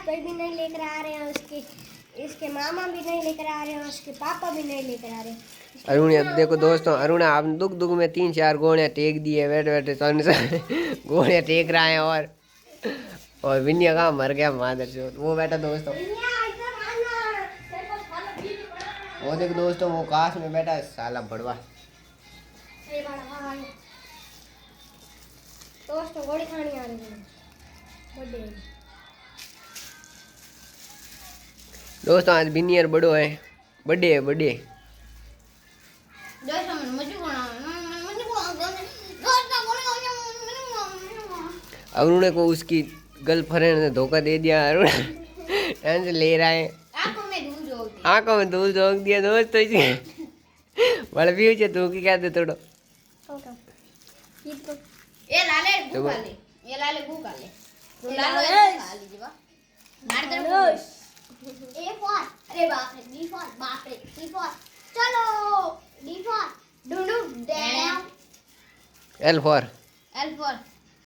भाई भी नहीं लेकर आ रहे हैं, उसके इसके मामा भी नहीं लेकर आ रहे हैं, उसके पापा भी नहीं लेकर आ रहे हैं। अरुण देखो दोस्तों, अरुण आप दुख दुख में 3-4 गोलियां टेक दी है, बैठे बैठे गोलियां टेक रहा है। और विन्या कहाँ मर गया मादर चोद, वो बैठा दोस्तों, वो देखो दोस्तों, वो काश में बैठा है साला बड़वा। दोस्तों गोली खानी आ रही है बर्थडे। दोस्तों आज विनियर बड़ो है, बर्थडे है बर्थडे। अरुण को उसकी गर्लफ्रेंड ने धोखा दे दिया। अरुण टेंशन ले रहा है, आंखों में धूल झोंक दिया दोस्तों इसे। बड़ा भी हो तू की क्या दे थोड़ा ये लाले गु खा ले, ये लाले गु खा ले, तो लालो ये खा लीजिए बा मार दे। ए फॉर, अरे बाप रे, बी फॉर, बाप रे, सी फॉर, चलो डी फॉर, डुडू डैम, एल फॉर एल फॉर